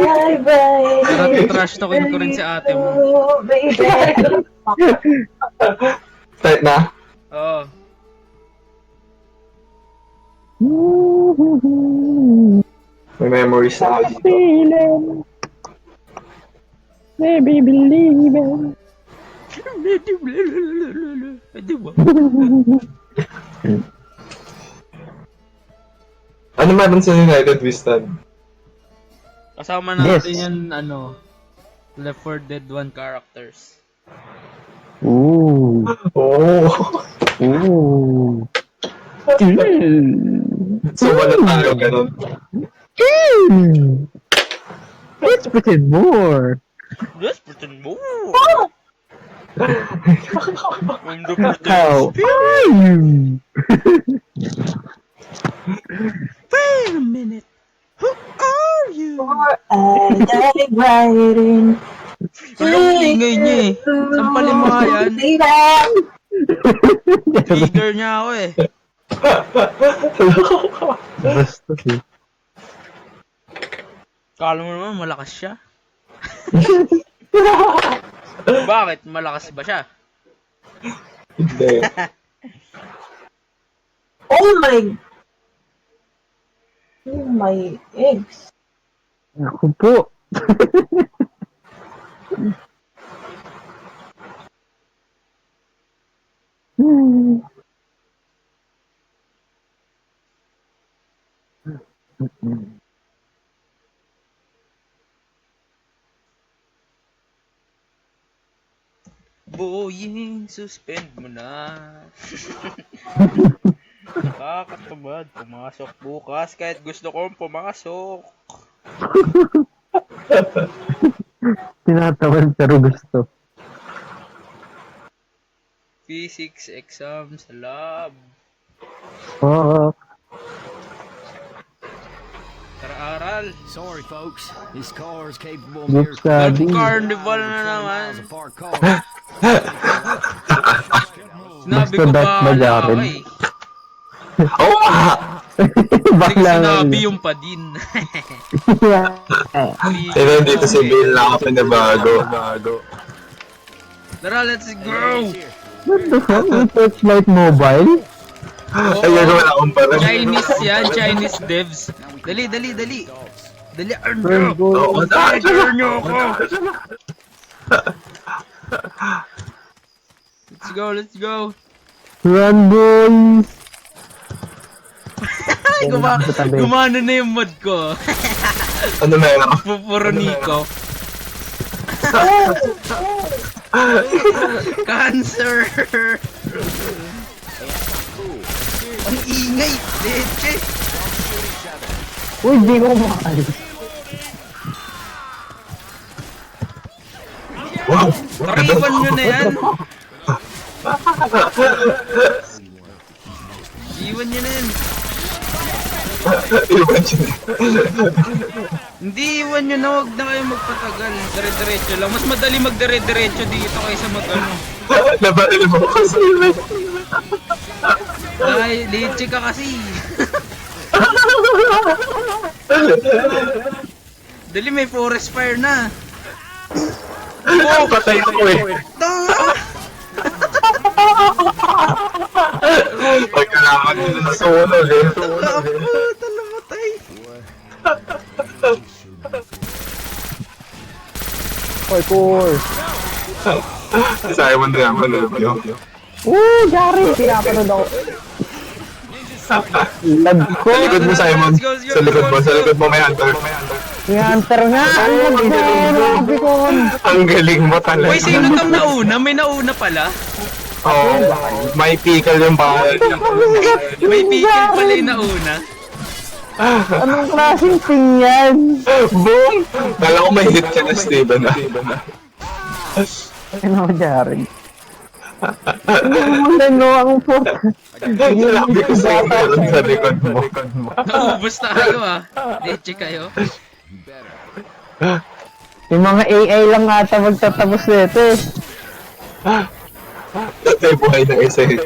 Pero titrash talkin ko rin si ate mo. Start na? Oo. May memories na ako dito. Feeling. Maybe believing. Pwede ba? Ano meron sa United Wisdom? Kasama natin Yes. yan, Left 4 Dead 1 characters. Ooh. Oo. Ooh. So wala tayo ganun. Let's pretend more. Let's pretend more! I'm the How pretend are you? Wait a minute! Who are you? Anong ingay niya eh? Sampalin mo nga yan. Trigger niya ako eh. Basta si. Kala mo naman malakas siya. Bakit? Malakas ba siya? Hindi. Oh my eggs. Ako po. Boying, suspend mo na. Nakakatamad. Pumasok bukas kahit gusto kong pumasok. Tinatawan pero gusto. Physics exam sa lab. Oo. Tara-aral. Sorry, folks. This car is capable of Book miracles. study. Carnival na naman. Miles of our car. Sinabi Basta ko dat ba ba, wala Jared? ka eh. Oo nga! Hindi ko Bakla sinabi yung pa din. Pero dito si Bill na ako pinabago. Tara, let's go! What the fuck? Yung Torchlight Mobile? Ayun, wala akong parang. Chinese yan, Chinese devs. Dali, dali, dali. Dali, earn nyo! Oo, Earn nyo ako! Let's go, let's go! Run, boys! Gumana na yung mod ko. Ano meron? Pupuro Nico. Cancer! Ang ingay! Leche! Uy, di ko makakalis. Wow! Pariwan nyo na yan! Iwan nyo na yan! Iwan siya. Hindi, iwan nyo na, huwag na kayo magpatagal. Dire-diretso lang. Mas madali magdire-diretso dito kaysa mag-ano. Nabalil mo kasi. Ay, leche ka kasi. Dali, may forest fire na. Oh, patay ako eh. Tanga! Pag kailangan nila na sunog eh. Talamatay. Hoy, core. Simon din ako, love you. Gary! Pinapanood ako. Lab ko. Sa likod mo, Simon. Sa likod mo, sa likod mo may hunter. Yung hunter nga. Grabe ko. Ang galing mo talaga. Uy, sino tang nauna? May nauna pala. Oo, may pickle yung pangalan niya. May pickle pala yung nauna. Anong klaseng thing yan? Boom! Kala ko may hit ka na, Steven. Ano ko, Jared? Ano mo ang po? Sinabi ko sa'yo meron sa likod mo. Naubos tayo ah. Leche kayo. Yung mga AI lang ata magtatapos nito eh. May buhay na isa eh.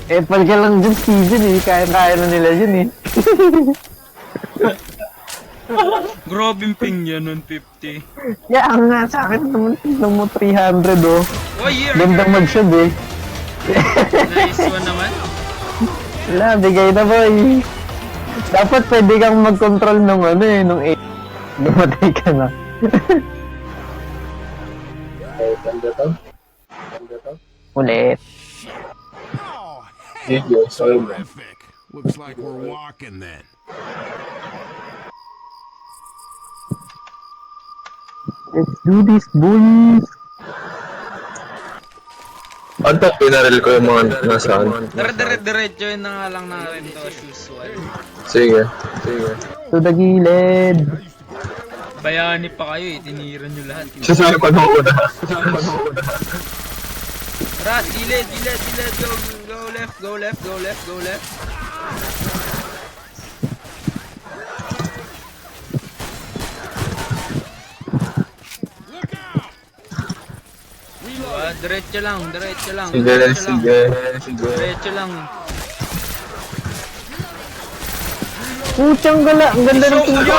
Eh, pag ka lang dyan season eh. Kaya-kaya na nila yun eh. Grabing ping yan, 150. Yeah, ang nga sa akin naman tignan mo 300 oh. Oh, yeah! Gandang mag-shoot eh. Nice one naman. Wala, bigay na boy. Dapat pwede kang mag-control nung ano eh, nung 8. Namatay ka na. Ulit. Terrific. Looks like we're walking then. Let's do this, boys. Anta, pinaril ko yung mga nasaan. Diretso yun na nga lang natin to, usual. Sige. To the gilid. Bayani pa kayo eh, tinira nyo lahat. Eh. Sasabi pa nung una. Tara, gilid, go left, go left. Diretso lang. Diretso lang. Puchang gala, ang ganda ng tubo.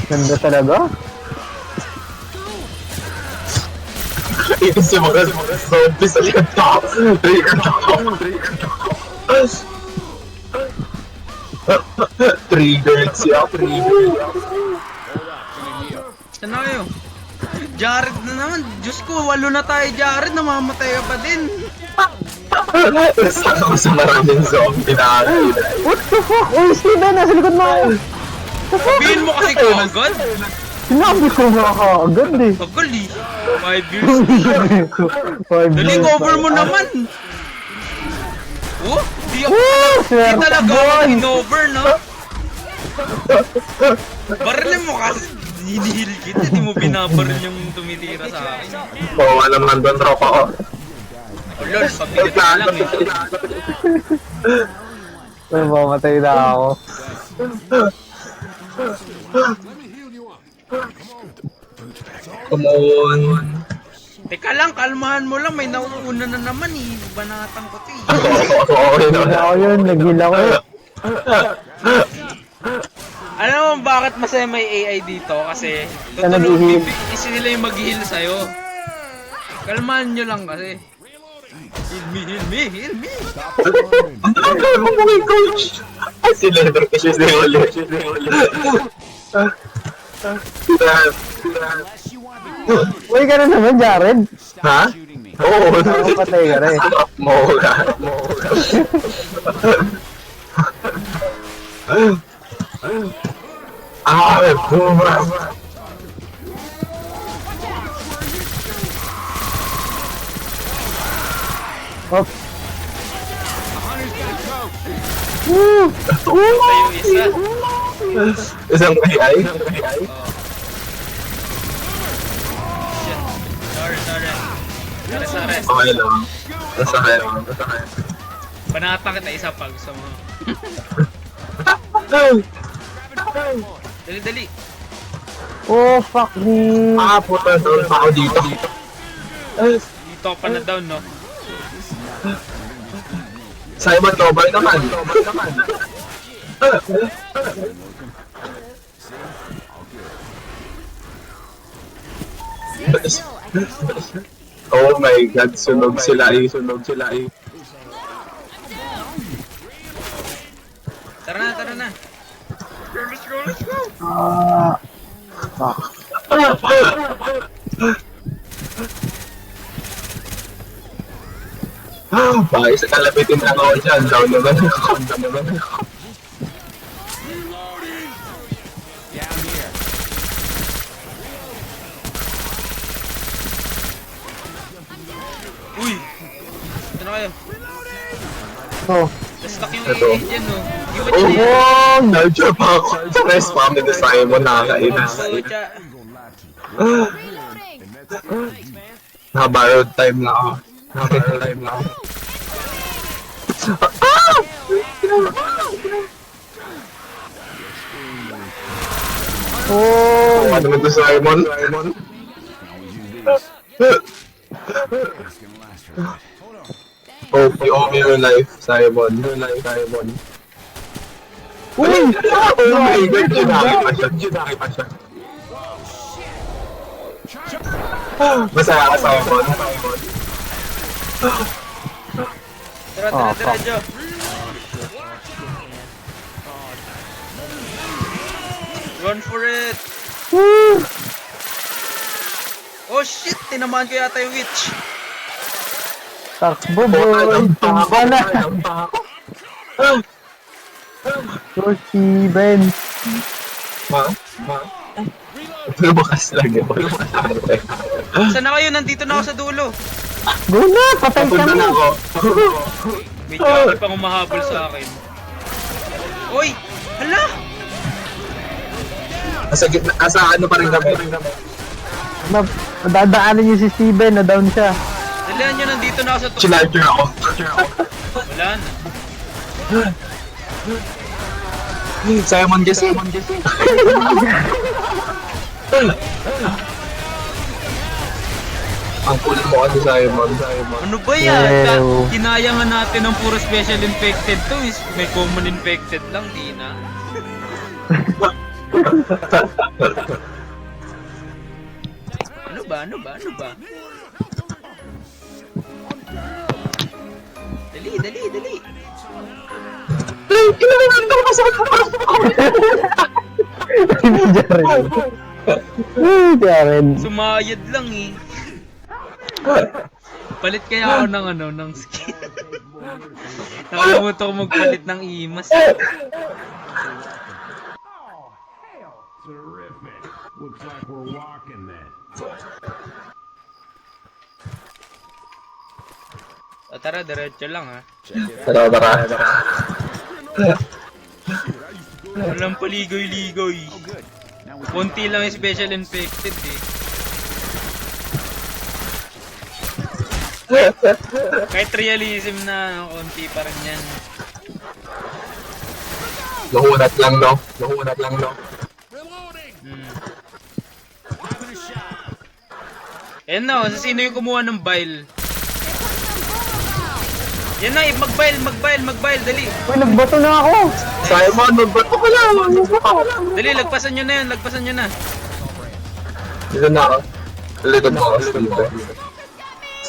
Ganda talaga. Ito si mga zombies sa likod. Triggered siya. Saan na kayo? Jared na naman. Diyos ko, 8 na tayo, Jared. Namamatay ka pa din. Saan ako sa maraming zombie na What the fuck? Oh, Steven, nasa likod mo. Sabihin mo kasi kagad. Sinabi ko nga kaagad eh. Tagal eh. 5 years. Dali, cover mo naman. Oh, di swerte talaga boy. ako in-over, no? Barilin mo kasi. Hinihil kita, di mo binabaril yung tumitira sa akin. Oo, alam nandun tropa ko. Oh lol, pabigat ka lang eh. Ay, mamatay na ako. Come on. Teka lang, kalmahan mo lang, may nauuna na naman eh. Banatang ko to eh. Okay na. Nagila ako yun, nagila ko yun. Alam mo bakit masaya may AI dito? Kasi nag-heal. isi nila yung mag-heal sa'yo. Kalmahan nyo lang kasi. Heal me. Ang tagal mo mga coach. Ay, si Leather kasi si Oli. Uy, ka na naman, Jared. Ha? Oo. Patay ka rin. Moga. Puma. Hop. Tayo isa. Isang AI? Sorry. Okay lang. Nasakay. Banata kita isa pa gusto mo. Dali. Oh, fuck me. Puta, doon pa ako dito. Dito pa na down, no? Simon Tobal naman. Oh my god, sunog sila eh. Tara na. Let's go. Bakit sa kalabitin lang ako dyan, down naman ako. Uy! Ito na kayo. Oh. Stuck yung Ito. AI dyan, no? Iwan siya yan. Oh, nag-drop ako. Stress pa kami ni Simon, nakakainis. Naka-borrowed time na ako. Oh. Ano naman to, Simon? It's gonna last for a bit. Hold on. Oh, you owe me your life, Simon. Your life, Simon. Uy! Oh my God, ginaki pa siya. Ginaki pa siya. Masaya ka, Simon. Tara, Oh, tara, diretso. Run for it. Woo! Oh shit, tinamaan ko yata yung witch. Takbo, boy! Tumba na! So, Steven! Ma? Lumakas lang yun. Saan na kayo? Nandito na ako sa dulo. Go na! Patay ka Papunta na na! ako. May jockey pang umahabol sa akin. Oy! Hala! Asa ano pa rin kami. Madadaanan niyo si Steven, na down siya. Dalihan nyo, nandito na ako sa tuktok. Chilarger ako. Wala na. Simon kasi. Ang cool mo kasi Simon. Ano ba yan? Ew. Kinaya nga natin ng puro special infected to. May common infected lang, di na. Ano ba? Dali. Kailangan ko masakit ako. Si Jaren. Jaren. Sumayad lang eh. Palit kaya ako ng skin. Nakalimutan ko magpalit ng imas. Terrific. Looks like we're walking then. O tara, diretso lang ha. Tara. Walang paligoy-ligoy. Konti lang yung special infected eh. Kahit realism na, konti pa rin yan. Lahunat lang, no? Ayan na, sa sino yung kumuha ng bile? Yan na, mag-bile, dali. Uy, nagbato na ako! Simon, magbato ka lang. Dali, lagpasan nyo na. Dito na ako. Likod mo ako.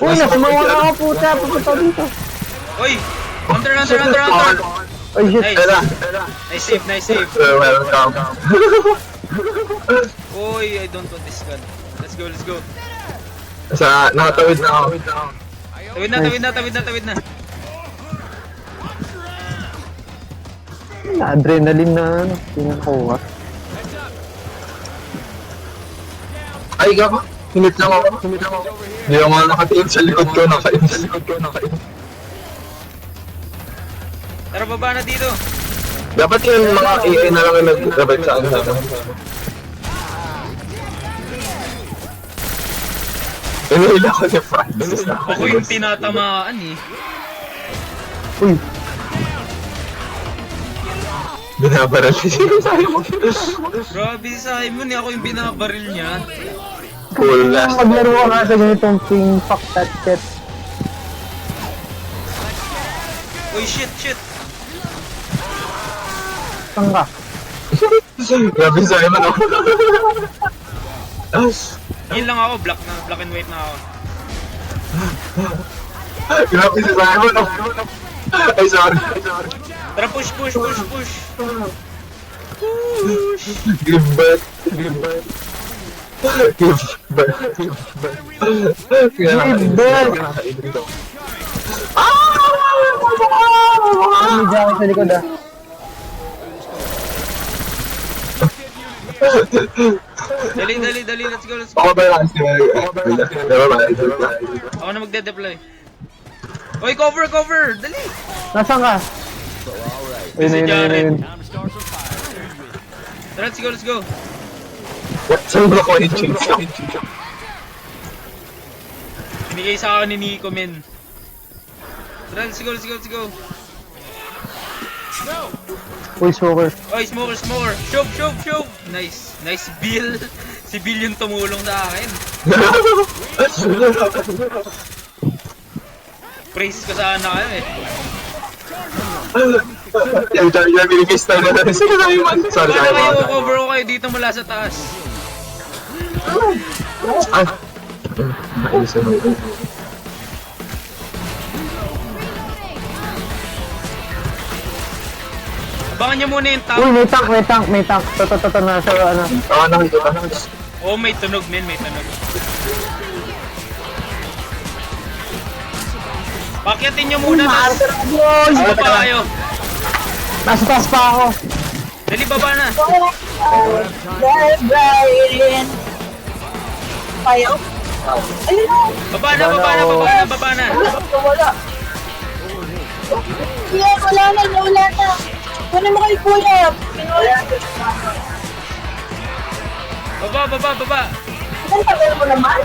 Uy, nasumawa na ako, puta! Pupunta dito! Oy! Hunter! Uy, shit! Nice. Nice save. Welcome. Oy, I don't want this gun. Let's go. Sa nakatawid na ako. Tawid na. Adrenaline na, pinakuha. Ay, gaba. Hinit lang ako. Hindi ako nga nakatingin sa likod ko. Tara, baba na dito. Dapat yung mga AI na lang yung nag-rabit sa akin. Inihila ko ni Francis. Ako yung tinatamaan eh. Uy, Binabaral siya sa akin. Grabe si Simon eh. Ako yung binabaril niya. Full last. maglaro ka nga sa ganitong ping fuck that shit. Uy, shit. Saan ka? Grabe sa Simon ako. Heal lang ako, black and white na ako. Grabe si Simon ako. Ay, sorry. Tara, push. Give back. May jacket sa likod ah. Dali, let's go. Ako ba lang si Never mind. Ako na magde-deploy. Oy, cover, dali. Nasaan ka? Si Jaren. Ayun. Tara, let's go. Saan ba ko i-change? Binigay sa akin ni Nico, men. Tara, let's go. Uy, smoker. Oy, smoker. Show. Nice Bill. Si Bill yung tumulong sa akin. Praise ko sana kayo eh. Yung pinipista na lang sila na yung sorry, Paano sorry. kayo cover ko kayo dito mula sa taas? Ay! Ayos naman. Abangan nyo muna yung top. Uy, may tank, may tank, may tank. Toto, nasa ano. Nakikita. Oh, may tunog men, may tunog. Pakyatin nyo muna, tas baba kayo. Nasa taas pa ako. Dali, baba na. Brian. Ayaw. Ayun na. Baba na, baba na, baba na, baba na. Wala. Yeah, wala na. Kunin mo kay Kuya. Baba. Ang tagal mo naman.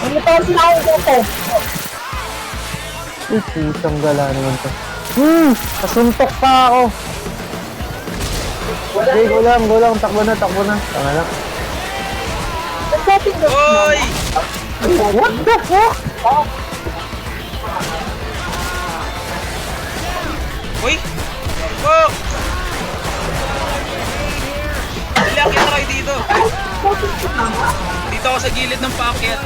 Ano pa ang sinawag dito? Isang gala naman to. Kasuntok pa ako. Hindi, go lang. Takbo na. Tama lang. Ang dating doon. Hoy! What the fuck? Hoy! Oh! Dali, akyat kayo dito. Dito ako sa gilid ng paakyat.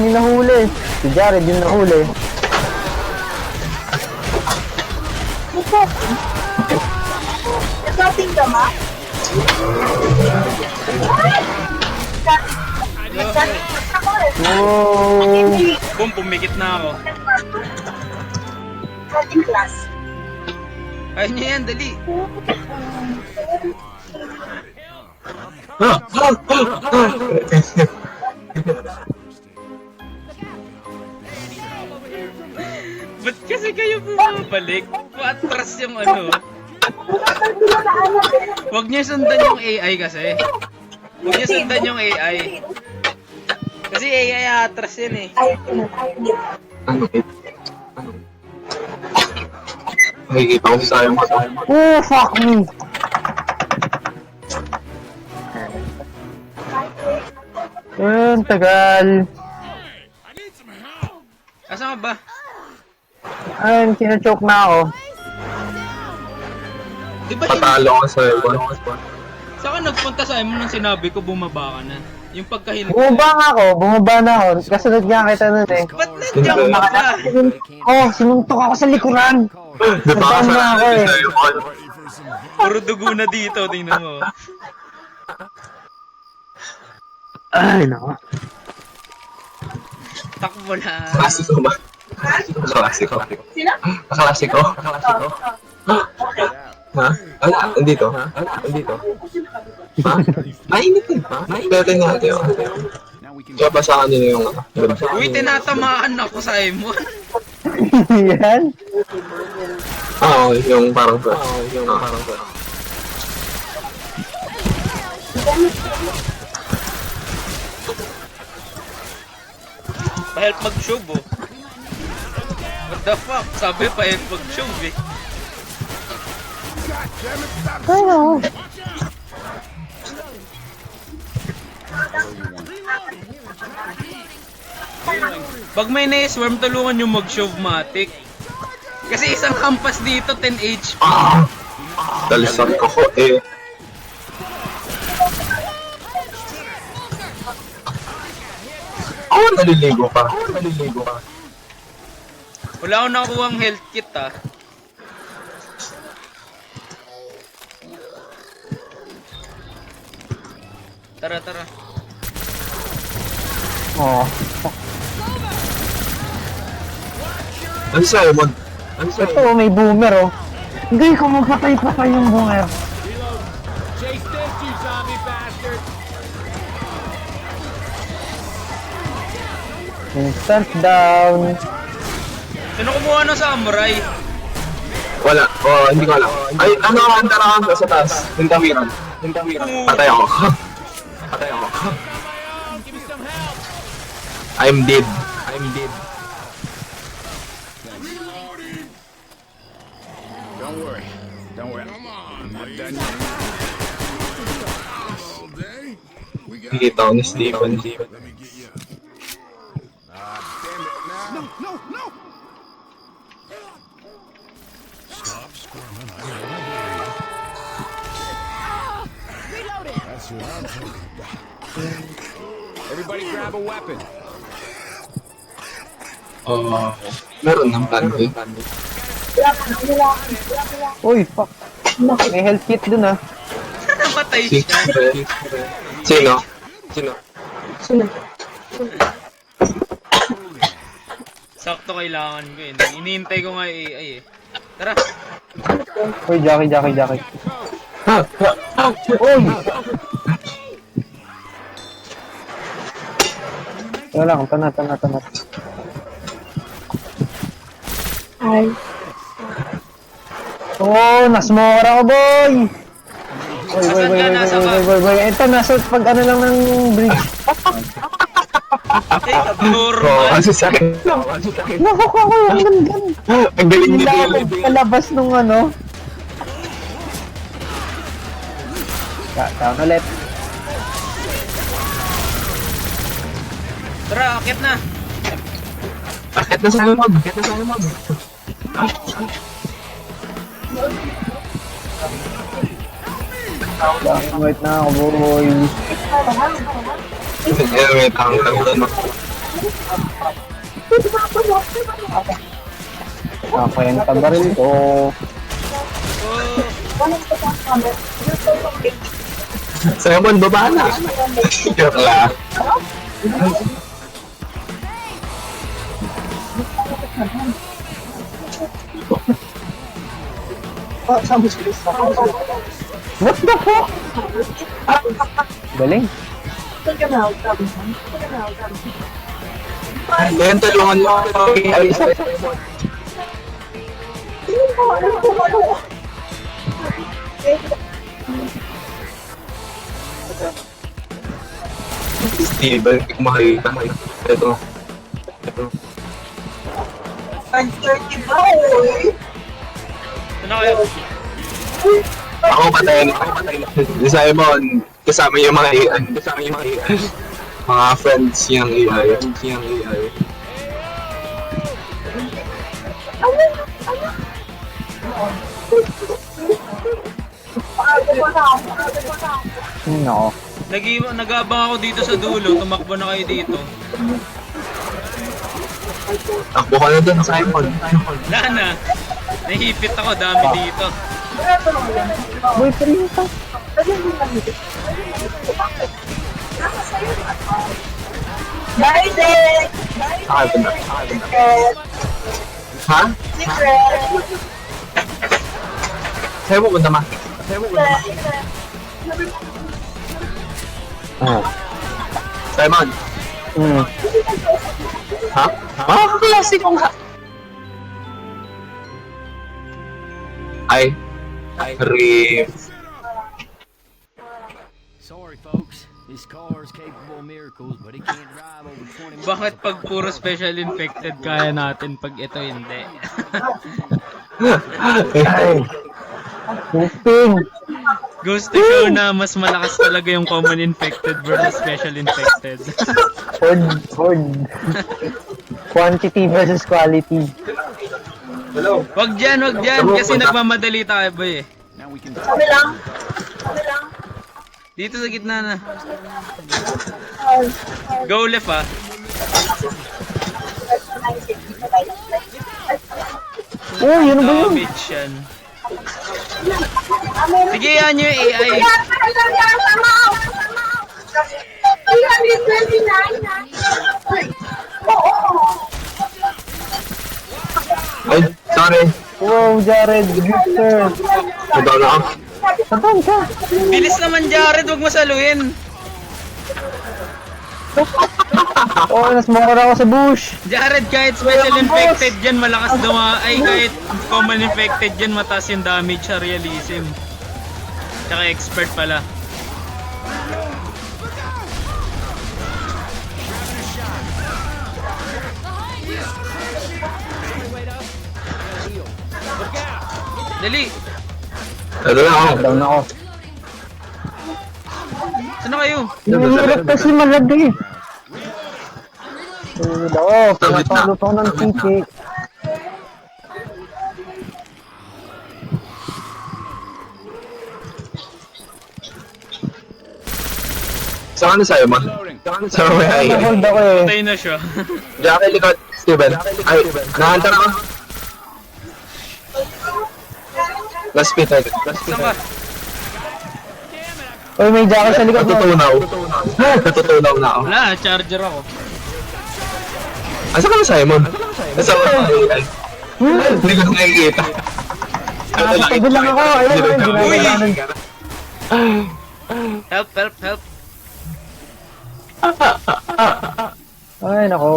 May nahuli. Si Jared yung nahuli. Ang dating dama. Wow. Boom, pumikit na ako. Dating class. Ayun nyo yan, dali. Ba't kasi kayo bumabalik? Patras yung ano. Huwag niyo sundan yung AI kasi. Huwag niyo sundan yung AI. Kasi AI atras yan eh. Ano it? Nakikita ko sa sayang mata. Oh, fuck me. Tagal. Asa ka ba? Ayun, sinachoke na ako. Di ba Patalo ka sa iwan. saan ka nagpunta sa mo nang sinabi ko bumaba ka na? Yung pagkahilig. Bumaba na ako. Kasunod nga kita nun eh. Ba't nandiyan ka pa? Oh, sinuntok ako sa likuran. Di ba ka Nagtaon na ako eh. sa iwan? Puro dugo na dito, tingnan mo. Ay, nako. Takbo na. Klasiko ba? Klasiko. Sino? Klasiko. Ha? Wala, andito. Andito. Ha? Mainit eh. Pwede natin yun. Kaya pa sa kanila yung Uy, tinatamaan ako sa Simon. Yan. Oo, yung parang Pa-help mag-shove oh. What the fuck? Sabi pa-help mag-shove eh. Ay, nako. Pag may na-swarm, tulungan yung mag-shove matic. Kasi isang hampas dito, 10 HP. dalisan ko eh. Naliligo pa. Wala akong nakukuha health kit ah. Tara. Oh. Ano sa'yo, Mon? Ito, may boomer oh. Hindi ko magpatay-patay yung boomer. Instant down. Sino kumuha ng samurai? Wala. Hindi ko alam. Ay, ano ka, antara ka sa taas. Yung tamiran. Patay ako. I'm dead. Don't worry. Come on, I'm not done yet. All day. We Nakikita ko ni Steven. Let me get you. Damn it. No, no, no! Stop squirming. I know you. That's what I'm talking about. Everybody grab a weapon. Meron ng pantry. Uy, fuck. May health kit dun ah. Namatay siya. Sino? Sakto kailangan ko eh. Inihintay ko nga AI eh. Tara. Uy, Jackie. Ha? Uy! Wala lang, tanat. Ay. Oh, nasmoker ako, boy! Boy. Ito, nasa pag ano lang ng bridge. Eh, Oo, normal. kasi sa akin. Nakuha ko yung gangan. Ang galing Hindi nito ako yun. palabas nung ano. Down ulit. Tara, akit na. Bakit na sa lumab? Wait na ako, boy. Yan, may tangkang doon. Nakakwenta baril ko. Simon, baba na. Joke lang. What the fuck? Galing. Ayan, tulungan mo. Ay, isa. Steven, makikita. Ito. Ano kayo? Ako patayin. Si Simon, kasama yung mga AI. Mga friends niyang AI. No. Nag-aabang ako dito sa dulo. Tumakbo na kayo dito. Takbo ka na dun, Simon. Wala na. Nahipit ako. Dami dito. Boy, printa. Ito na. Ha? Sa'yo mo punta ma. Simon. Ha? Klase ko nga. Ay. Rip. Sorry, folks. This car is capable of miracles, but it can't drive over 20 miles. Bakit pag puro special infected kaya natin, pag ito hindi? Ay. Boosting. Goes to show na mas malakas talaga yung common infected versus special infected. Horde. Quantity versus quality. Wag dyan, kasi nagmamadali tayo boy eh. Now we can Sabi lang. Dito sa gitna na. Go left ah. Oh, yun ba yun? Damage yan. Sige, yan yung AI. Ay, sorry. Wow, Jared. Good sir. Ito na ako. Saan ka? Bilis naman Jared, wag masaluhin. Oh, nasmoker ako sa bush. Jared, kahit special infected dyan, malakas ay kahit common infected dyan, mataas yung damage sa realism. Tsaka expert pala. Dali! Ito na ako. Down ako. Saan na kayo? Nangyayarap kasi malagay. Oo, pinapalo pa ako ng tiki. Saan ka na sa'yo, man? Saan ka may ay? Nahold ako eh. Patay na siya. Jackie, likod. Steven. Ay, nahanta na ka. Last pit, ay. Saan ka? Uy, may jacket sa likod mo. Natutunaw. Natutunaw na ako. Wala, charger ako. Asa ka na, Simon? Asa ka na? Ay. Hindi ko nakikita. Nakatabi lang ako. Ayun, ayun, ginagalan. Help, help, help. Ay, nako.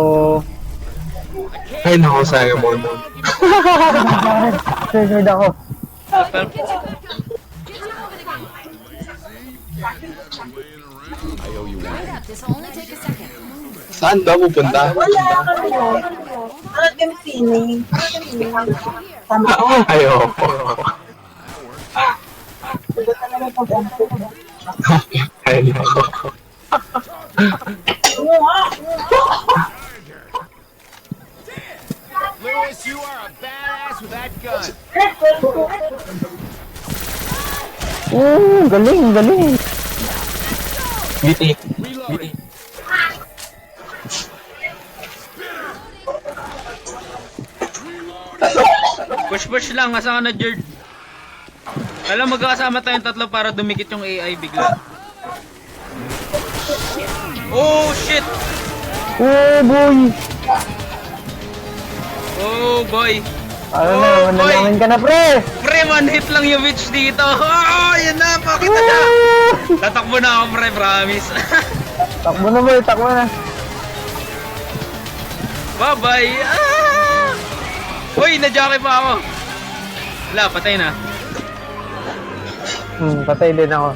Ay, naku, Simon. Triggered ako. Help, help. This will only take a second. Saan ba pupunta? Wala ka mo. Ano yung feeling? Tama ko. Ayoko. Ito talaga pag-ampo. Ayoko. Lewis, you are a badass with that gun. Galing, galing. Biti. Reloading. Push lang, asa ka na, Jerd? Alam, magkakasama tayong tatlo para dumikit yung AI bigla. Oh, shit! Oh, boy. Oh, boy. Ano na, manalangin ka na, pre. Pre, one hit lang yung witch dito. Oh, yun na, pakita na. Tatakbo na ako, pre, promise. Takbo na, boy. Takbo na. Bye-bye. Ah! Uy, na-jockey pa ako. Wala, patay na. Patay din ako.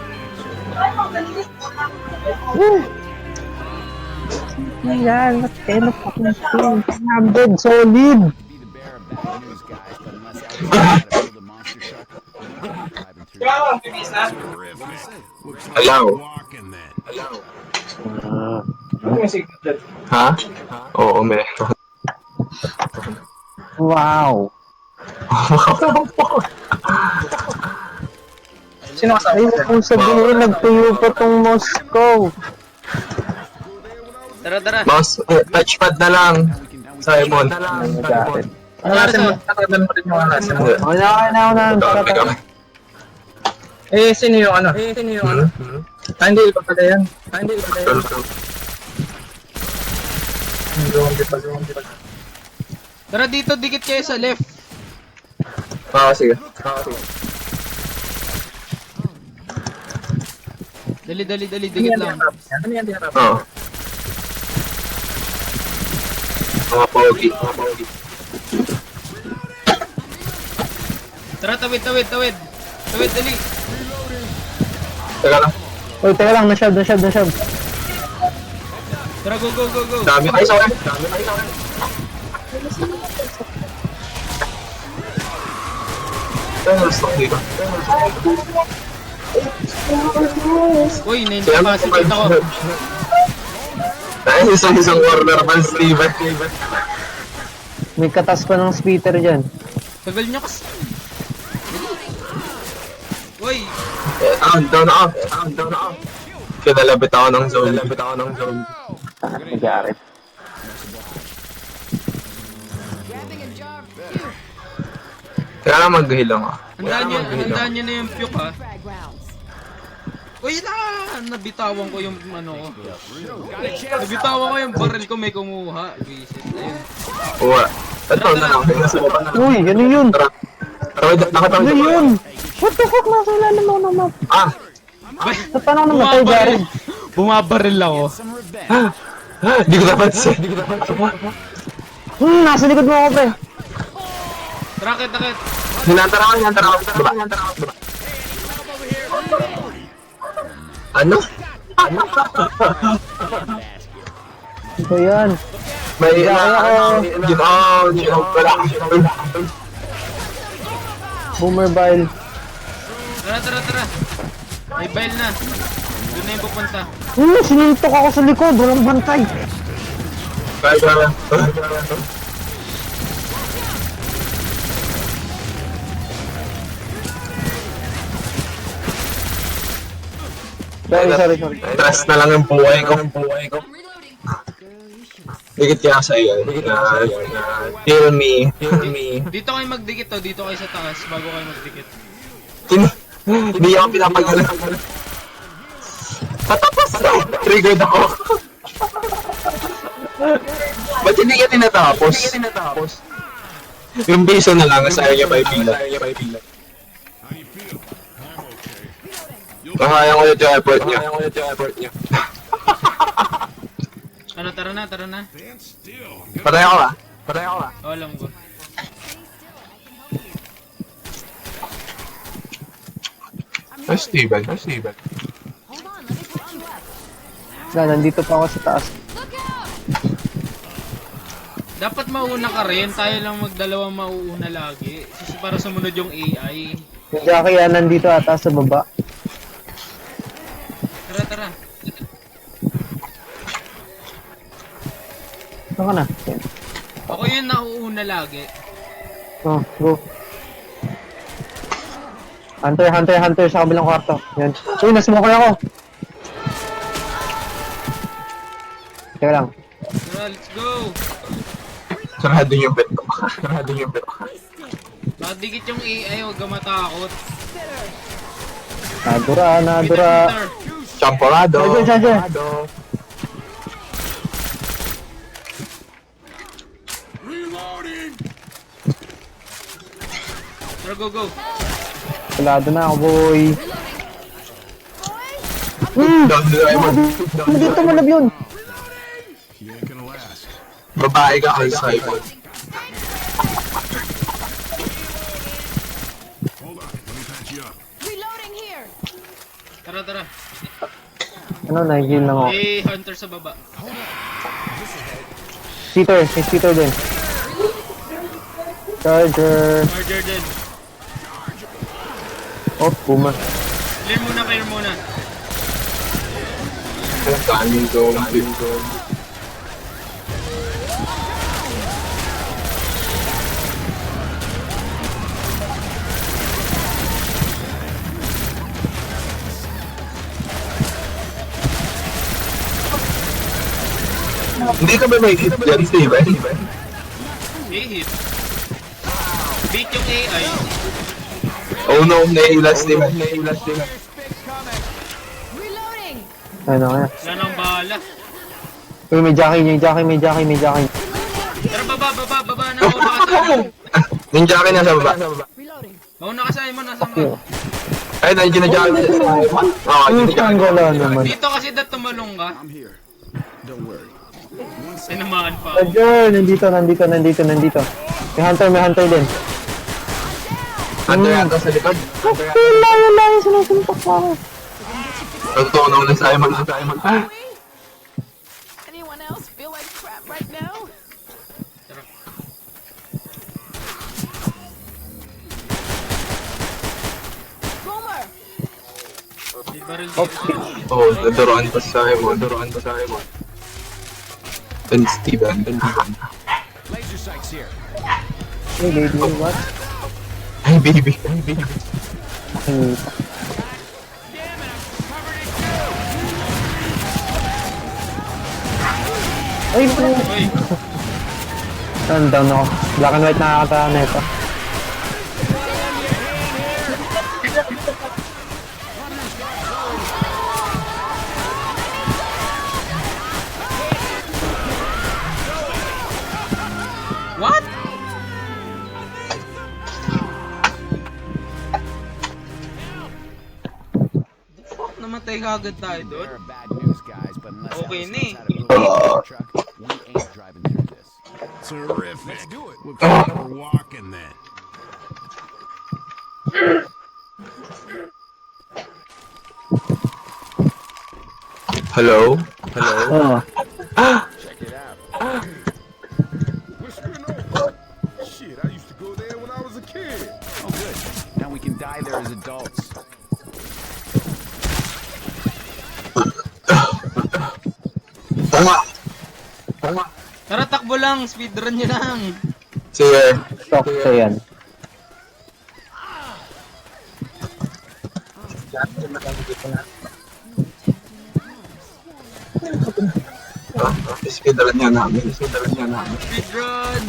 Ayan, what's 10 of fucking things? 100, solid. Be the bearer of bad news, guys, but unless I was able to build a monster truck, driving through. Alaw. Ha? Oo, meron. Wow. Sino ka Ay, kung sabihin, nagtuyo pa tong Moscow. Tara, tara. Mouse, touchpad na lang. Simon. Nagalit. Nakatadan mo rin yung alas. Okay na. Tara. Eh, sino yung ano? Hindi, iba pala yan. Hindi. Tara dito, dikit kayo sa left. Sige. Dali, dikit lang. Oo. Mga pogi. Tara, tawid. Tawid, dali. Teka lang. Uy, teka lang, na-shove. Tara, go. Dami kayo sa akin. Pero stock dito. Uy, na-incapacity ako. Ay, isang corner pa si Steven. May katas pa ng speeder dyan. Tagal niya kasi. Uy, Down ako. Kinalabit ako ng zone. Nagalit. Grabbing a jar of puke. Kaya lang mag-heal ako. handaan niyo na yung puke, ha. Frag rounds. Uy, nabitawan ko yung ano ko. Nabitawan ko yung barrel ko, may kumuha. Visit, ayun. Uwa. Ito na lang. Uy, ano yun? Tara, nakatawid Ano yun? What the fuck? Nasa ilalim ako ng map. Sa paano ako namatay, Jared? Bumabaril ako. Some revenge. Hindi ko napansin. Nasa likod mo ako, pre. Rakit. Hinantar ako. Diba? Ano? Ito yan. May wala. Boomer bile. Tara. May bail na. Doon na na yung pupunta? Sinuntok ako sa likod. Walang bantay. Kaya. Sorry. Trust na lang yung buhay ko. Reloading. Dikit kaya sa iyo. Heal me. Dito kayo magdikit to, dito kayo sa taas bago kayo magdikit. Hindi ako pinapagalan. Patapos na! Triggered ako. Ba't hindi ka tinatapos? Yung piso na lang, sayang niya pa ipilat. Nakaya ko yung effort niya. Ano, tara na. Patay ako ba? Oh, alam ko. Ay, Steven. Hold on, let me put you up. Nandito pa ako sa taas. Look out! Dapat mauna ka rin, tayo lang magdalawa mauuna lagi. Kasi para sumunod yung AI. Yung Jackie yan nandito ata sa baba. Tara. Saan ka na? Ako yun nauuna lagi. Oh, go. Hunter sa kabilang kwarto. Yan. Uy, nasmoke ako. Teka lang. Tara, let's go! Sarado yung bet ko. Nakadikit yung AI, huwag ka matakot. Nadura. Peter. Champorado. Charger. Tara, go. Kulado na ako, boy. Dito malab yun. Babae ka kay Simon. Reloading here! Tara. Ano, nag-heal lang ako. Eh, Hunter sa baba. May cheater din. Charger. Murder din. Oh, Puma. Clear muna. Kanin ko. Hindi ka ba may hit dyan, Steven? Eh, hit. Beat yung AI. Oh no, nailas Steven. Reloading! Ano kaya? Wala nang bahala. Uy, may Jackie. Tara, baba na. Mauna ka sa amin. Ninja ka na sa baba. Reloading! Mauna ka sa amin, nasa Okay. mo. Ay, nandiyan na dyan. Oo, nandiyan na dyan. naman. Dito kasi tumalong ka. Tinamaan pa ako. Charger, nandito. May hunter din. Ando yata sa likod. Wala, sinusuntok pa ako. Nagtunaw na Simon. Anyone else feel like crap right now? Boomer! May baril dito. Oo, naduroan pa sa Simon. And Steven. Laser sights here. Hey, lady, what? Ay, baby. Ay, Ay, po. Uy, Down ako. Black and white nakakatawa na ito. what? Namatay ka agad tayo doon. They're bad news, guys, but unless Okay Alice na knows how to build a truck, we ain't driving through this. Terrific. Let's do it. Looks like we're walking then. Hello? Oo. Check it out. Shit, I used to go there when I was a kid. Oh, good. Now we can die there as adults. Tama. Tara, takbo lang. Speedrun nyo lang. Sige. Talk to yan. Speedrun niya namin. Speedrun!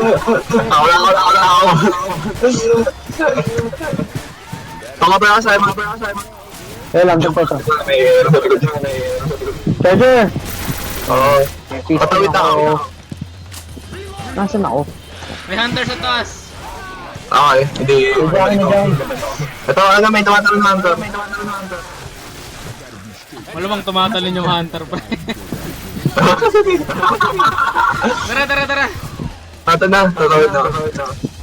Wala ako. Pangapay ako, Simon. Eh, lang ito. May sa likod niya. Charger! Oo. Patawid ako. Nasaan ako? May hunter sa taas. Okay, hindi. Diyan na dyan. Ito, ano, may tumatalon na hunter. Malamang tumatalon yung hunter pa. Tara. Ito na, tatawid na.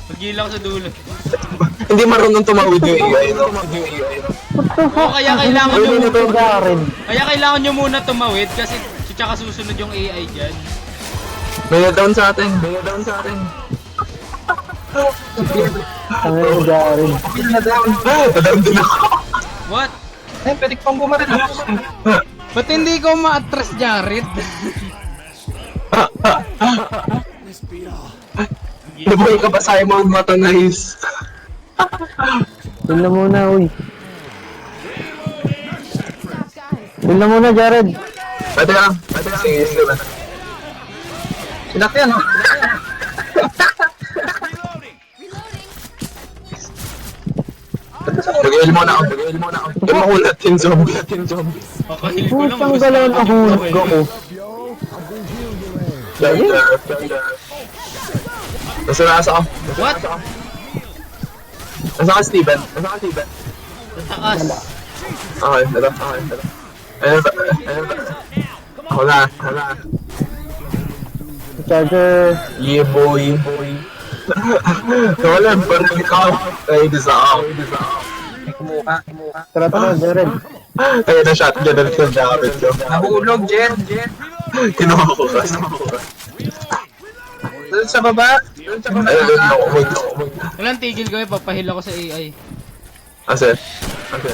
Pagila ko sa dulo. Hindi marunong tumawid yung AI, no? Oo, kaya kailangan nyo Pwede na ito garin. Kaya kailangan nyo muna tumawid kasi tsaka susunod yung AI dyan. May na-down sa atin. Ang garin. Na-down din ako. What? Eh, pwede pang bumaril. Ba't hindi ko ma-atras, Jared? Nabuhay ka ba, Simon? Mata nice. Tignan muna, uy. Tignan muna, Jared. Pwede lang. Sige lang. Sinakyan, no? Mag-heal muna ako. Ito makulat yung zombie. Kakahil ko lang. Putang galaw na hulog ako. Nasa ako. What? Nasa ka, Steven? Taas. Okay, ito. Ayun ba? Ako na. Charger. Yeah, boy. Wala, parang ikaw. Ay, di sa ako. Tara, Jared. Kaya na shotgun na rin yung jacket ko. Nahulog, Jen. Kinuha ko kasi. Doon sa baba. Ayun, Walang tigil ko papahil ako sa AI. Ase.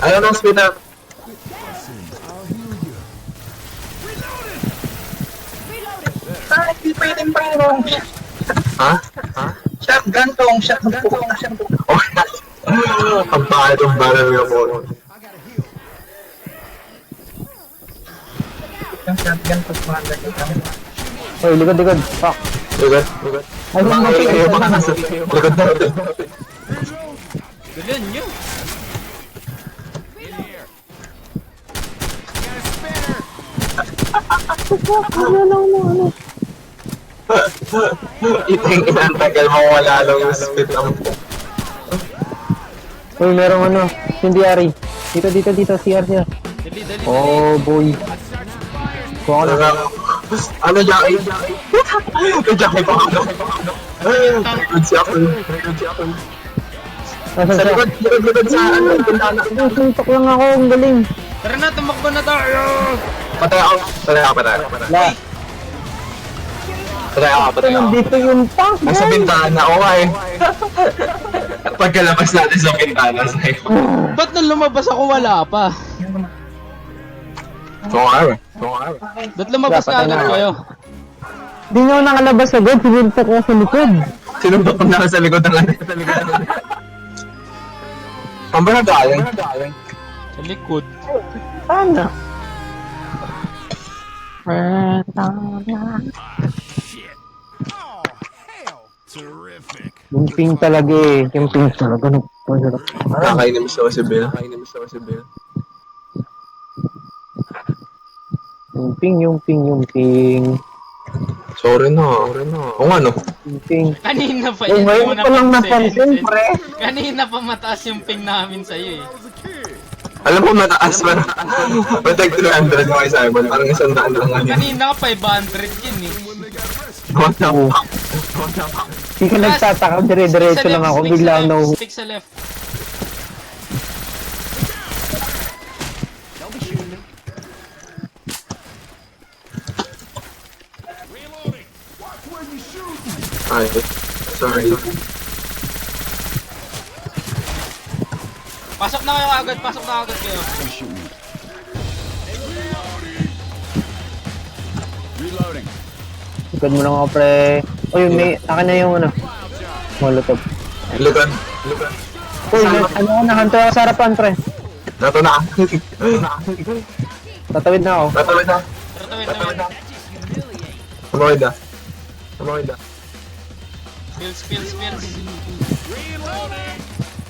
Ayun ang speed up. Hindi pwedeng panginoong. Ha? Shotgun tong. Oh, ang bakit yung barrel yung mo. Yung shotgun to mga ganyan. Uy, likod. Fuck. Likod. Ay, Ay, baka nasa likod natin. Galan nyo. Inantagal mo wala lang yung speed ang po. Uy, merong Incendiary. Dito, CR. Dali. Oh, boy. Kuha ko na. Ano, Jackie? May Jackie pa ako. Good si ako. Nasaan Sa siya? likod sa bintana. Suntok lang ako, ang galing. Tara na, tumakbo na tayo! Patay ako. La, Patay ako. nandito yung tank, Nasa guys. bintana, okay. Pagkalabas natin sa bintana, sa'yo. Ba't nung lumabas ako wala pa? Ba't lumabas ka agad kayo? Di nyo nakalabas agad, sinuntok ko sa likod. Sinumbak na sa likod ng ano. Ang ba nagaling? Sa likod. Ano? Terrific. Yung ping talaga eh. Yung ping talaga. Nakakainis ako si Bill. Yung ping. Sorry na. O nga no? Yung ping. Kanina pa Eh, yun. ngayon ko lang napansin, pre. Kanina pa mataas yung ping namin sa'yo eh. Alam mo mataas man. Patag 300 mo kay Simon. Parang 100 lang nga. Kanina 500 yun eh. What the fuck? Hindi ka nagtataka, dire-diretso lang ako. Bigla ako nahuhuli. Stick sa left. Ay, sorry. Pasok na kayo agad, pasok na agad kayo. Reloading. Likod mo lang ako, pre. Uy, may, akin na yung ano. Molotov. Lugan. Uy, ano ko na, hunter ako sa harapan, pre. Nato na. Tatawid na ako. Tatawid na. Tawid. Tumawid na. Pills.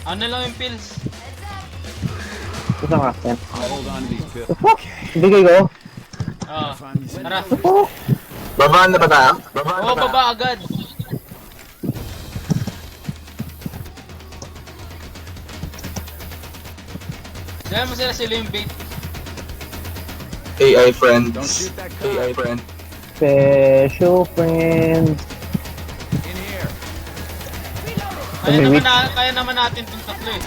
Ano lang yung pills? Gusto ka, yan. I'll hold on to these pills. Fuck! Bigay ko. Oo. Tara. Babaan na ba tayo? Oo, baba agad. Dahil mo sila yung bait. AI friends. Don't shoot that car. AI friend. Special friends. In here. Kaya naman natin itong tatlo eh.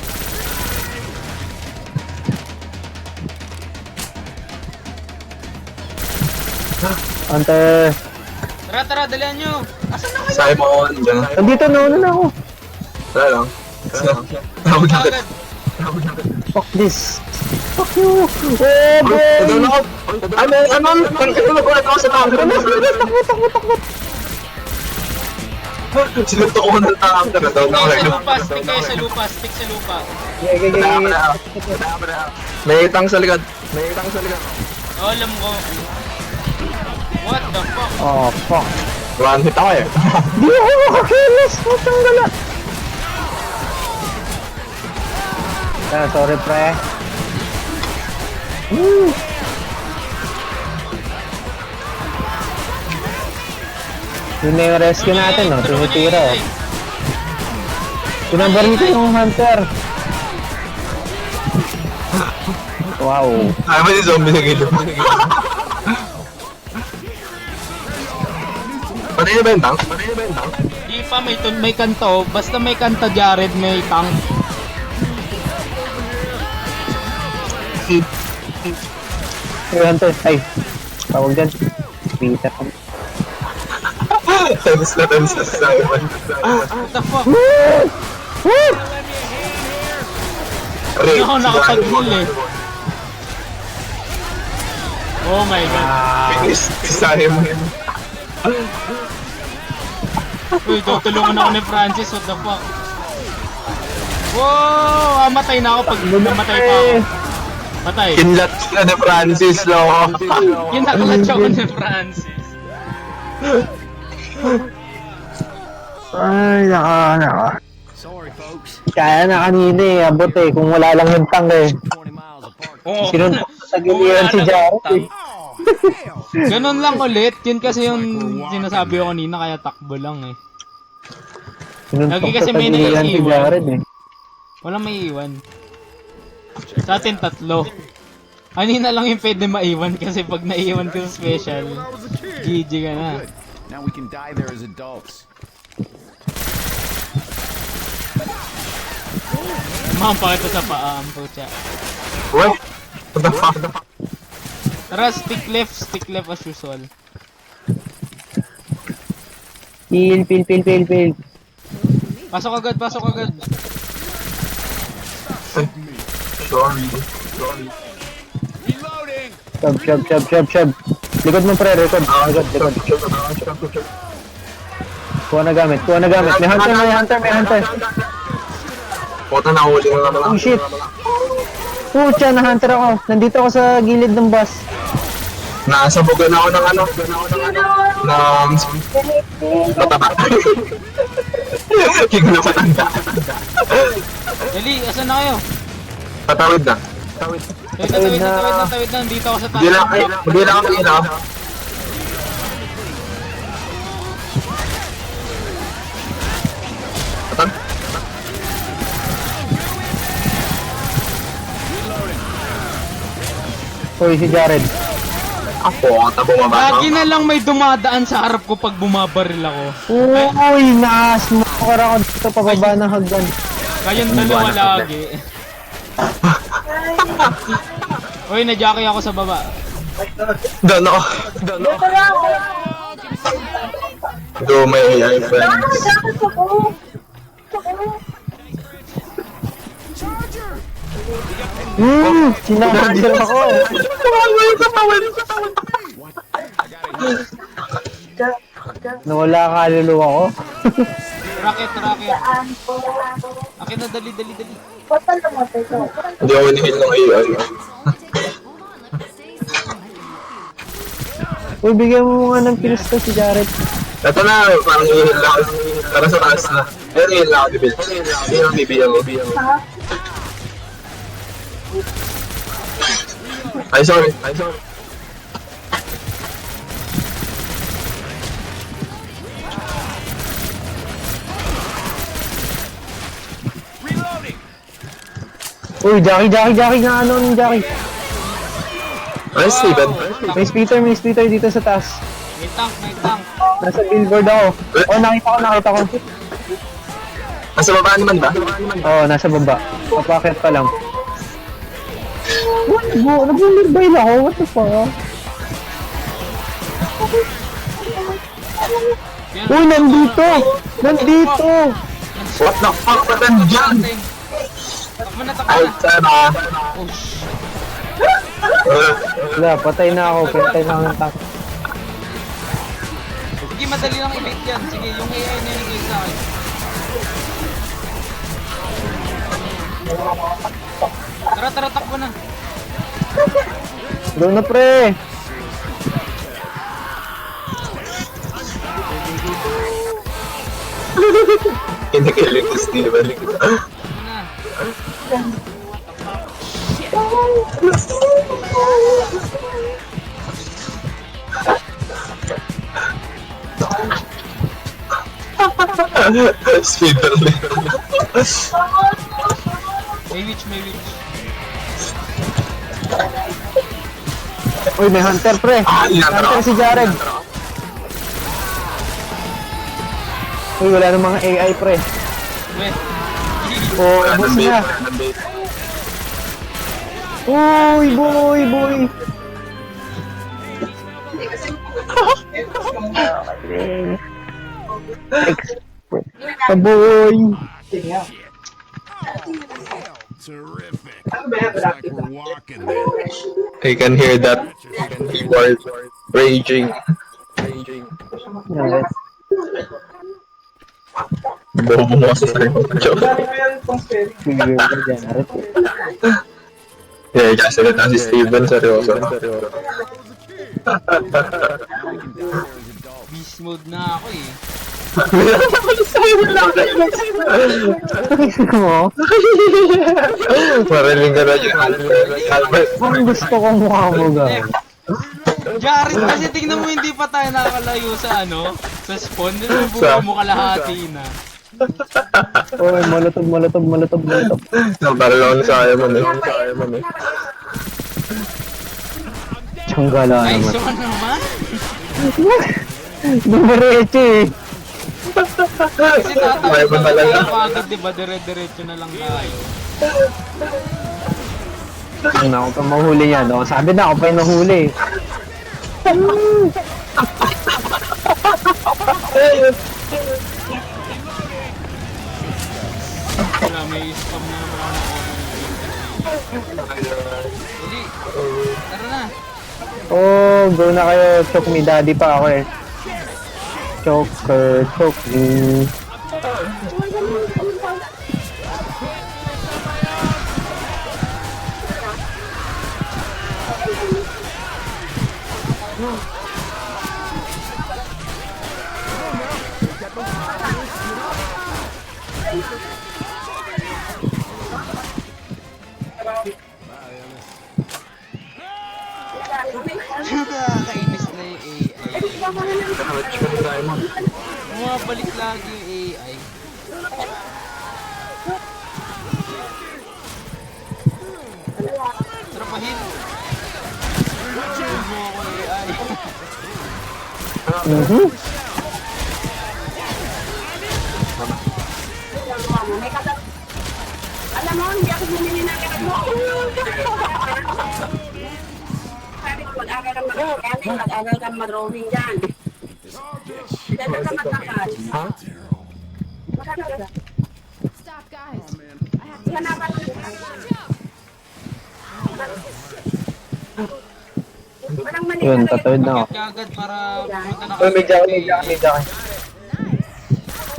Hunter. Tara, dalihan nyo. Asan na kayo? Simon. Diyan. Nandito, nauna na ako. Wala lang. Tawag natin. Agad. Fuck this. Fuck you. Oh, boy. Ano? Nagulat ako sa tanker. Sinuntok ko ng tanker. Stick kayo sa lupa. Stick sa lupa. May itang sa likod. Oh, alam ko. What the fuck? Oh, fuck. One hit ako eh. Di ako makakilos. Putang gala. Sorry, pre. Yun na yung rescue natin, no? Tinitira, oh. Pinabarito yung hunter. Wow. Ay, ba yung zombie sa gilid? Patay na ba yung tank? Di pa, may kanto. Basta may kanta, Jared, may tank. Hey, hunter. Ay. Tawag dyan. Peter. Times na sa Simon. What the fuck? Ray, Hindi ako nakapag-heal eh. Oh my god. si Simon. Uy, tutulungan ako ni Francis. What the fuck? Wow! Matay na ako pag namatay pa ako. Patay. Kinlat na ni Francis, lo. Kinakalatch ako ni Francis. Ay, naka. Sorry, folks. Kaya na kanina eh. Abot eh. Kung wala lang yung tank eh. 20 miles apart. Oo. Sinuntok sa giliran si Jared eh. Ganun lang ulit. Yun kasi yung sinasabi ko kanina, kaya takbo lang eh. Sinuntok Lagi kasi sa may giliran si naiiwan. Jared eh. Walang maiiwan. Sa atin tatlo. Kanina lang yung pwede maiwan kasi pag naiiwan ka sa special, GG ka na. Now we can die there as adults. Mampa kita sa paa, ang pucha. What? What the fuck? Tara, stick left as usual. Pil. Pasok agad. Sorry. Reloading. Shove. Likod mo pre, likod. Likod. Kuha na gamit. May hunter. Puta na huli na naman. Oh shit. Pucha, na-hunter ako. Nandito ako sa gilid ng bus. Nasabugan ako ng ano. Ng... Mataba. King na matanda. Dali, asan na kayo? Patawid na. Tawid na. Dito ako sa taas. Hindi lang ako ina. Patang? Hoy, si Jared. Ako, bumaba. Lagi na lang may dumadaan sa harap ko pag bumabaril ako. Uy, na-smoker ako dito pababa ng hagdan. Kayong dalawa lagi. Uy, na-jockey ako sa baba. Dono. Dito lang ako. Do my AI friends. Dapat ako. Sinahagyan ako. Nawala kaluluwa ko. Rocket, rocket. Akin na, dali. Ba't pa namatay ko? Hindi ako nihil ng AI. Hold on, let me say something. Uy, bigyan mo nga ng pills ko si Jared. Ito na, parang ihil lang ako. Para sa taas na. Ayun, ihil lang ako, Bill. Hindi lang bibigyan mo. Ay, sorry. Uy, Jackie nga ano ng Jackie. Ay, Steven. May speeder dito sa taas. May tank. Nasa billboard ako. Oh, nakita ko. Nasa baba naman ba? Oo, nasa baba. Papakit pa lang. Nag-nearby na ako. What the fuck? Uy, nandito! What the fuck ba dyan? Takbo na. Ay, sana. Oh, shit. Wala, patay na ako ng tank. Sige, madali lang i-bait yan. Sige, yung AI na yung sa akin. Tara, takbo na. Go na, pre! Kinikilig ko, Steven. Takbo na. Steven. May witch. Uy, may hunter, pre! Hunter si Jared! Uy, wala nang mga AI, pre. Wait. Oh, boss na! Uy, boy! Boy! Terrific. Looks like we're walking then. I can hear that keyboard raging. Bobo mo kasi sa remote joke. Yeah, kasi na si Steven, seryoso. Beast mode na ako eh. Mo? Mariling ka na yung Albert. Ang gusto kong mukha mo, guys. Jared, kasi tingnan mo hindi pa tayo nakakalayo sa sa spawn. Buka mo kalahati na. Uy, molotov. Nabaralaw sa ayaw mo eh. Tsanggala Nice naman. one naman. Dumiretso eh. Kasi tatawag Ayaw mo na talaga. tayo agad, diba? Dire-diretso na lang tayo. Ano ako pa mahuli yan. Oh, sabi na ako pa yung nahuli. Wala, may spam na naman ako. Dali. Tara na. Oh, go na kayo. Choke me, daddy pa ako eh. Choke me. Nakakainis na yung AI. Bumabalik lagi yung AI. Trapahin. Huwag mo ako AI. Alam mo, hindi ako bumili ng mag-aral kang mag-drawing dyan. Dito ka magkakal. Stop, guys. I have to Hanapan mo. Parang mali Yun, na rin. tatawid na ako. Bakit agad para pumunta na May Jackie.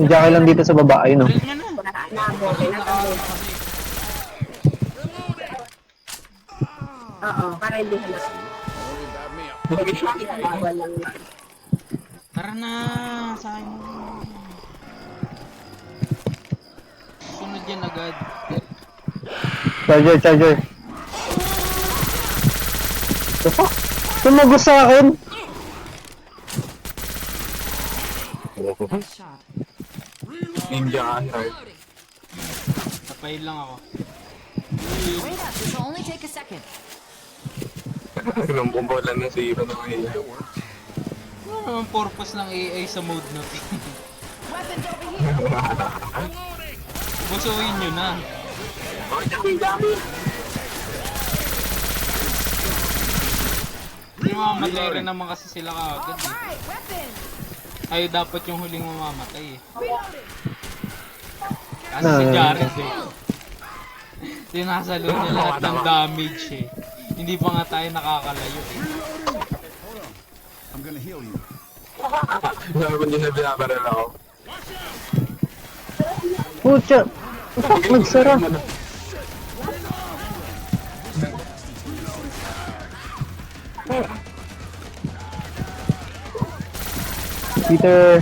May Jackie lang dito sa baba, ayun oh. Drill nyo na. Nabote na kami. Oo, para hindi halata. Bawal lang na. Tara na, sayang. Sunod yan agad. Charger. The fuck? Tumagos sa akin! Nice shot. Ninja Hunter. Tapayin lang ako. Wait up, this will only take a second. Nung bumbola na si Hiro na ngayon. Ano naman purpose ng AI sa mode na to? Weapons over here. Busuin nyo na. Hindi mamamatay rin naman kasi sila kaagad eh. Alright, weapons. Tayo dapat yung huling mamamatay eh. Kasi si Jared eh. Sinasalo niya lahat ng damage eh. Hindi pa nga tayo nakakalayo eh. I'm gonna heal you. Sabi ko niya na binabaril ako. Pucha! Fuck, nagsara! Peter!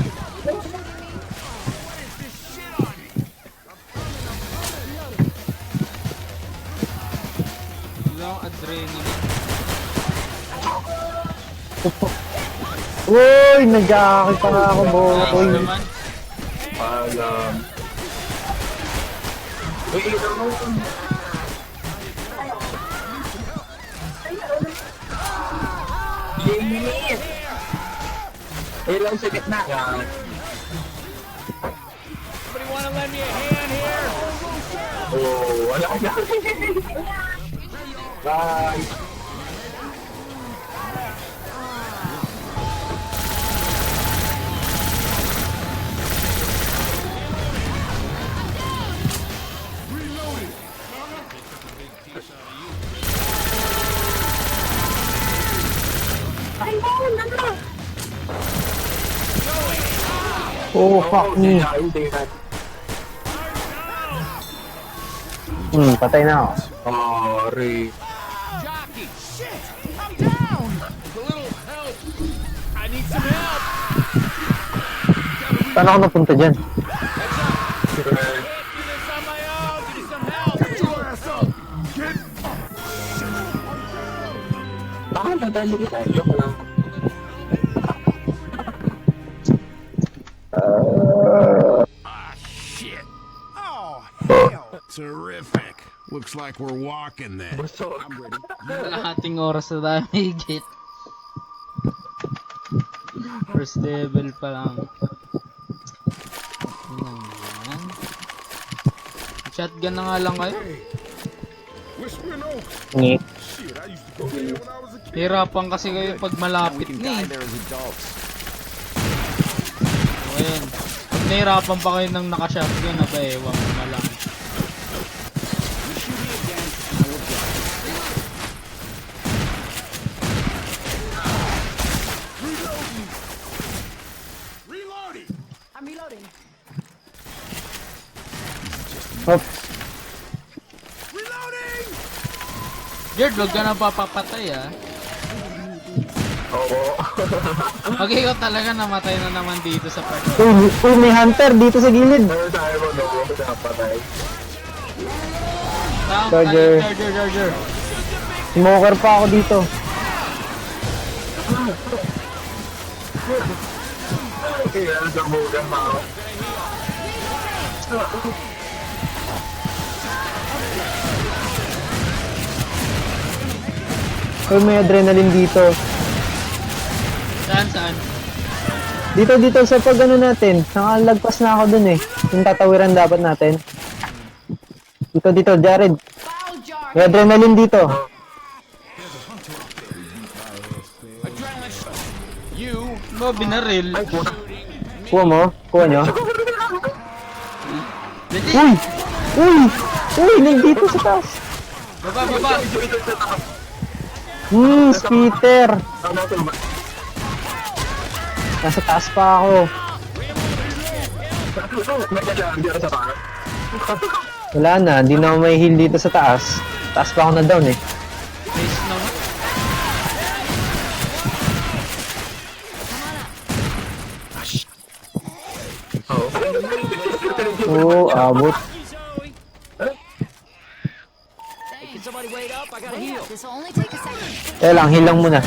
Wala akong adrenaline. Uy! Nag-jacket pa nga ako, Nice boy! naman. Alam. Uy, ito mo. Linis! Ilaw sa gitna. Yan. Oh, wala na. Bye. Oh, fuck me! Patay na ako. Sorry. Jockey, shit! I'm down! A little help! I need some help! Saan ako napunta dyan? Can't do this on my own! Give me some help! Get your ass up! Get... Baka nadali kita. Joke lang. Ah, shit! Oh, hell! Terrific. Looks like we're walking then. Busog. I'm ready. Kalahating oras na tayo higit. First level pa lang. Yan. Shotgun na nga lang kayo. Whispering Oak. Ngit. Shit, I used to go there when I was a kid. Hirapan kasi kayo pag malapit na eh. O yan. Pag nahirapan pa kayo ng naka-shotgun, aba ewan ko na lang. Reloading! I'm reloading. Oops. Reloading! Jared, wag ka na papapatay ah. Oo. Pag ikaw talaga namatay na naman dito sa part. Uy, may hunter dito sa gilid! Ano tayo mo, no? Napatay. Charger. Charger. Smoker pa ako dito. Kaya sa bugan pa ako. Uy, may adrenaline dito. Saan? Dito sa pag ano natin. Nakalagpas na ako dun eh. Yung tatawiran dapat natin. Dito, Jared. Foul jar. May adrenaline dito. You Mo binaril. Kuha mo? Kuha nyo? Dali. Uy! Uy! Uy! Nandito sa taas! Baba, baba! Skitter! Nasa taas pa ako. Wala na, hindi na ako may heal dito sa taas. Taas pa ako na down eh. Base na. Oo, abot. Hey, can somebody wait up? I gotta heal. This will only take a second. Kaya lang, heal lang muna.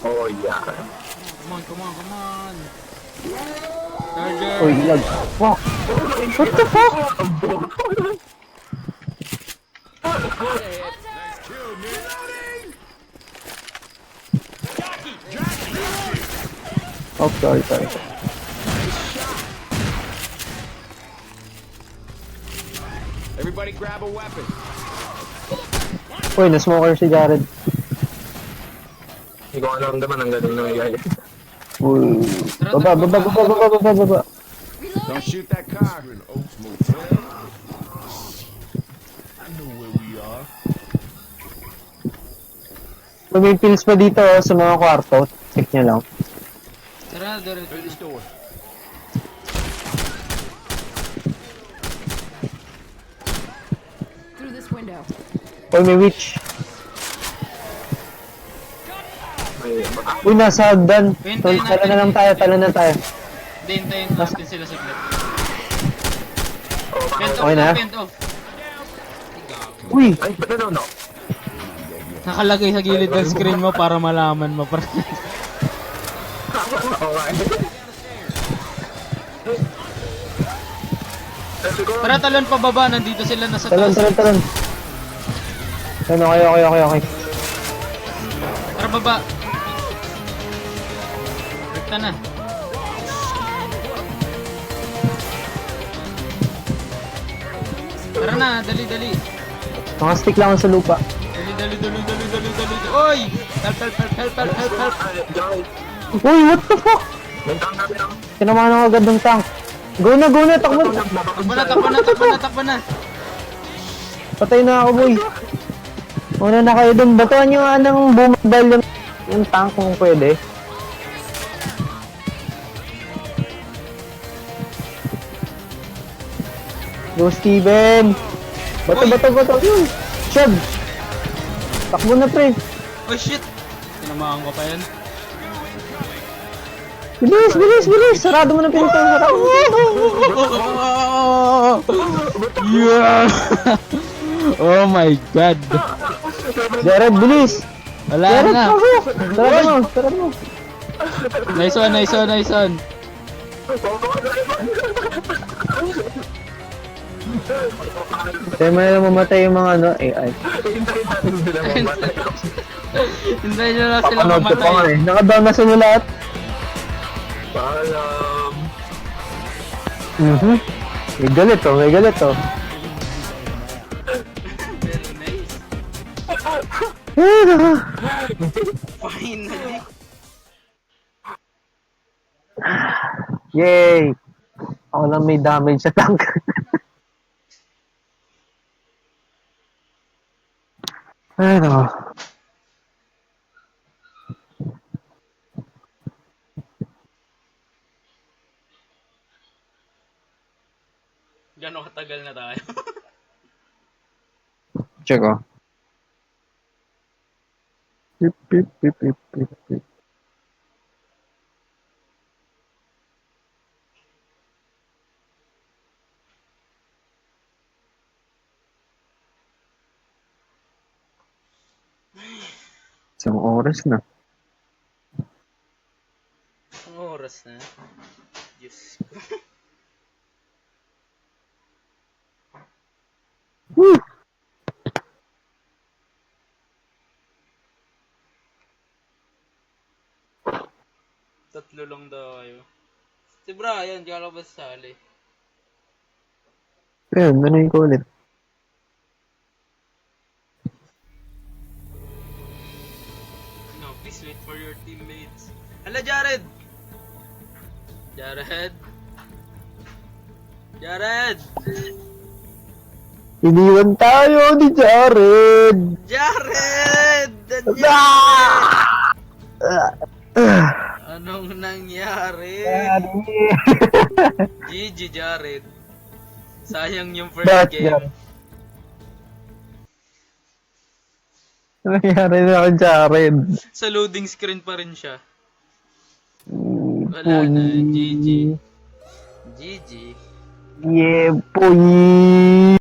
Oh, yeah. Come on, come on, come on. Charger. Uy, ilag. Fuck! What the fuck? Oh, sorry. Everybody grab a weapon. Uy, na-smoker si Jared. Hindi ko alam naman ang galing ng AI. Uy. Baba. Don't shoot that car. We're in Oaks Motel. I know where we are. May pills pa dito oh, sa mga kwarto. Check nyo lang. Tara, direct. Through this door. Through this window. Uy, may witch. May, Uy, nasa hagdan. Tala na lang tayo, Hindi, hintayin natin sila sa clip. Pent off, Okay na? pent off. Uy, ay, ba't no? Nakalagay sa gilid ng screen mo para malaman mo. Tara, talon pa baba. Nandito sila nasa taas. talon. Ano, okay. Tara, baba. Rekta na. Tara na, dali. Mga stick lang sa lupa. Dali. Oy! Help. Uy, what the fuck? May tang natin ang... Tinamaan ako agad ng tank. Go na, takbo. Takbo na. Patay na ako, boy. Una na kayo dun. Batuan nyo nga ng bumabal yung tank kung pwede. Go, Steven! Bato. Yun! Shove! Takbo na, pre. Oh shit! Tinamaan ko pa yan. Bilis! Sarado mo na pinto. Yeah! Oh my god! Jared, bilis! Wala Jared, na! sarado mo! Nice one! Tayo mo na mamatay yung mga AI. Hintayin nyo lang sila Papanood ko pa nga mamatay. eh. Nakadown na sila lahat. Paalam. May galit oh. Very nice. Finally! Yay! Ako lang may damage sa tank. Ano? Gano'ng katagal na tayo? Check oh. Pip. Isang oras na. Ang oras na. Diyos ko. Woo! Tatlo lang daw kayo. Si Brian, di ka lang ba sasali? Ayun, nanuhin ko ulit. No, please wait for your teammates. Hala, Jared! Jared! Iniwan tayo ni Jared! Jared! Ah! Anong nangyari? GG Jared. Sayang yung first Bakit game. Jared? Ano nangyari na ako, Jared? Sa loading screen pa rin siya. Wala na. GG. GG. Yeah, boy!